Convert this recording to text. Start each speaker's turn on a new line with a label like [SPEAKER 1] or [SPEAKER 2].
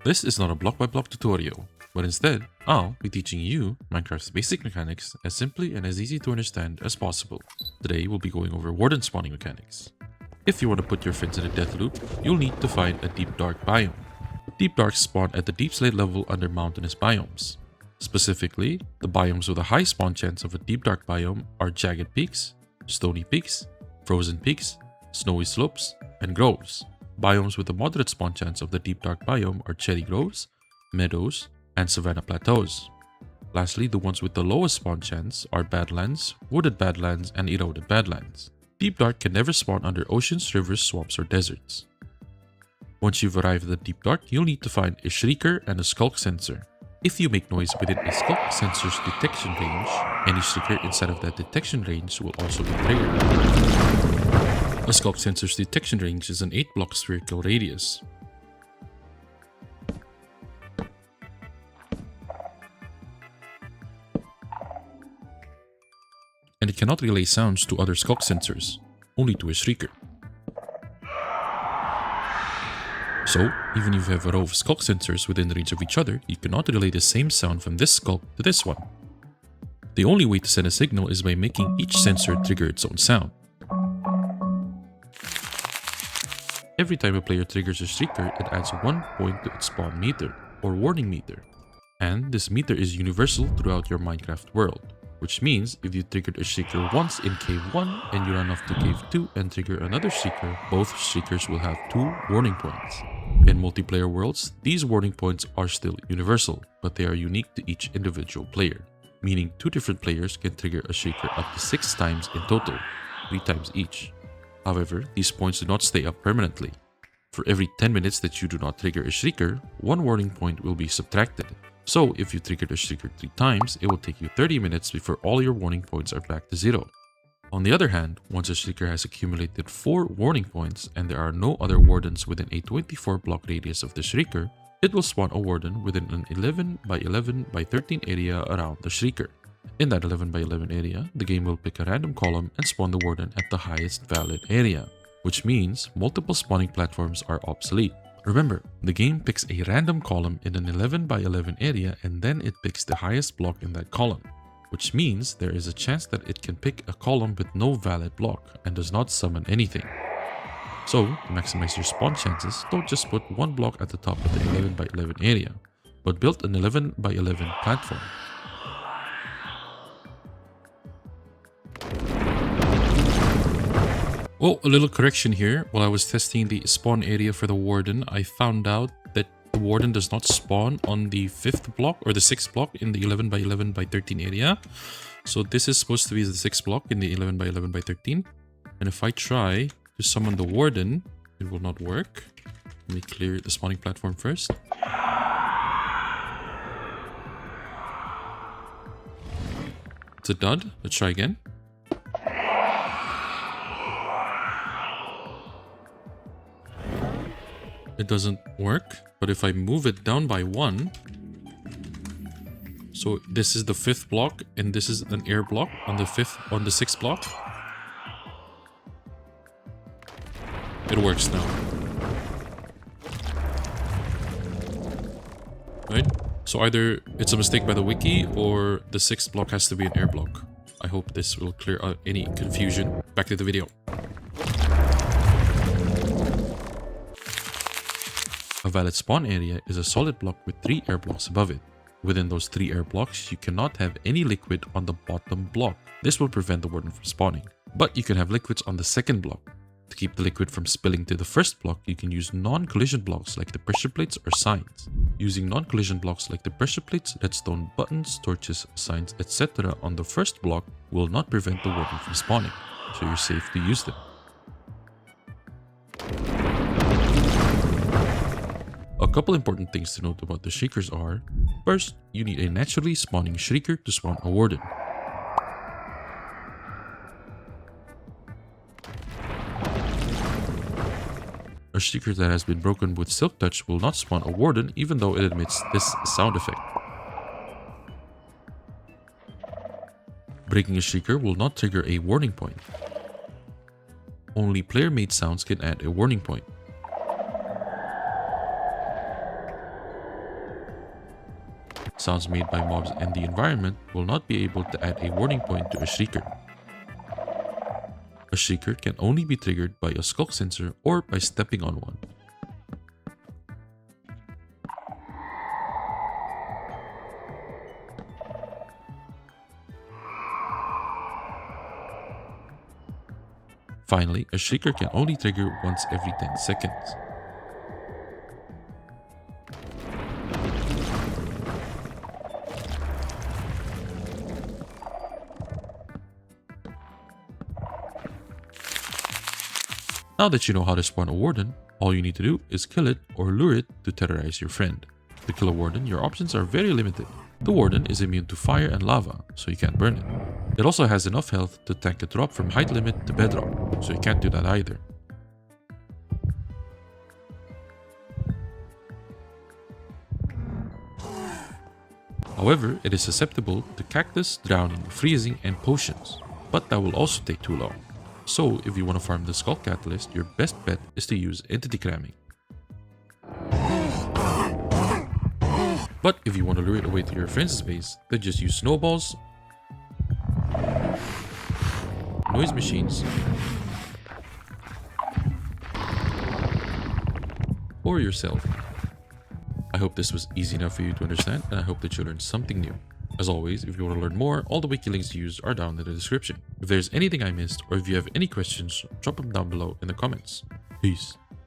[SPEAKER 1] This is not a block-by-block tutorial, but instead, I'll be teaching you Minecraft's basic mechanics as simply and as easy to understand as possible. Today, we'll be going over Warden spawning mechanics. If you want to put your friends in a death loop, you'll need to find a deep dark biome. Deep darks spawn at the deep slate level under mountainous biomes. Specifically, the biomes with a high spawn chance of a deep dark biome are jagged peaks, stony peaks, frozen peaks, snowy slopes, and groves. Biomes with a moderate spawn chance of the deep dark biome are cherry groves, meadows, and savanna plateaus. Lastly, the ones with the lowest spawn chance are badlands, wooded badlands, and eroded badlands. Deep dark can never spawn under oceans, rivers, swamps, or deserts. Once you've arrived at the deep dark, you'll need to find a shrieker and a skulk sensor. If you make noise within a skulk sensor's detection range, any shrieker inside of that detection range will also be triggered. A skulk sensor's detection range is an 8-block spherical radius. And it cannot relay sounds to other skulk sensors, only to a shrieker. So, even if you have a row of skulk sensors within range of each other, you cannot relay the same sound from this skulk to this one. The only way to send a signal is by making each sensor trigger its own sound. Every time a player triggers a shrieker, it adds 1 point to its spawn meter, or warning meter. And this meter is universal throughout your Minecraft world. Which means if you triggered a shrieker once in cave 1 and you run off to cave 2 and trigger another shrieker, both shriekers will have 2 warning points. In multiplayer worlds, these warning points are still universal, but they are unique to each individual player, meaning 2 different players can trigger a shrieker up to 6 times in total, 3 times each. However, these points do not stay up permanently. For every 10 minutes that you do not trigger a shrieker, 1 warning point will be subtracted. So, if you triggered a shrieker 3 times, it will take you 30 minutes before all your warning points are back to 0. On the other hand, once a shrieker has accumulated 4 warning points and there are no other wardens within a 24-block radius of the shrieker, it will spawn a warden within an 11 by 11 by 13 area around the shrieker. In that 11 by 11 area, the game will pick a random column and spawn the warden at the highest valid area, which means multiple spawning platforms are obsolete. Remember, the game picks a random column in an 11 by 11 area and then it picks the highest block in that column, which means there is a chance that it can pick a column with no valid block and does not summon anything. So, to maximize your spawn chances, don't just put 1 block at the top of the 11 by 11 area, but build an 11 by 11 platform. Oh, a little correction here. While I was testing the spawn area for the Warden, I found out that the Warden does not spawn on the 5th block or the 6th block in the 11 by 11 by 13 area. So this is supposed to be the 6th block in the 11 by 11 by 13. And if I try to summon the Warden, it will not work. Let me clear the spawning platform first. It's a dud. Let's try again. It doesn't work, but if I move it down by 1, so this is the 5th block and this is an air block on the 6th block, it works now. Right? So either it's a mistake by the wiki or the 6th block has to be an air block. I hope this will clear out any confusion. Back to the video. A valid spawn area is a solid block with 3 air blocks above it. Within those 3 air blocks, you cannot have any liquid on the bottom block. This will prevent the warden from spawning. But you can have liquids on the 2nd block. To keep the liquid from spilling to the 1st block, you can use non-collision blocks like the pressure plates or signs. Using non-collision blocks like the pressure plates, redstone buttons, torches, signs, etc. on the 1st block will not prevent the warden from spawning, so you're safe to use them. A couple important things to note about the shriekers are, first, you need a naturally spawning shrieker to spawn a warden. A shrieker that has been broken with silk touch will not spawn a warden even though it emits this sound effect. Breaking a shrieker will not trigger a warning point. Only player-made sounds can add a warning point. Sounds made by mobs and the environment will not be able to add a warning point to a shrieker. A shrieker can only be triggered by a skulk sensor or by stepping on one. Finally, a shrieker can only trigger once every 10 seconds. Now that you know how to spawn a Warden, all you need to do is kill it or lure it to terrorize your friend. To kill a Warden, your options are very limited. The Warden is immune to fire and lava, so you can't burn it. It also has enough health to tank a drop from height limit to Bedrock, so you can't do that either. However, it is susceptible to cactus, drowning, freezing, and potions, but that will also take too long. So, if you want to farm the Skull Catalyst, your best bet is to use Entity Cramming. But if you want to lure it away to your friend's base, then just use Snowballs, Noise Machines, or yourself. I hope this was easy enough for you to understand, and I hope that you learned something new. As always, if you want to learn more, all the wiki links used are down in the description. If there's anything I missed, or if you have any questions, drop them down below in the comments. Peace.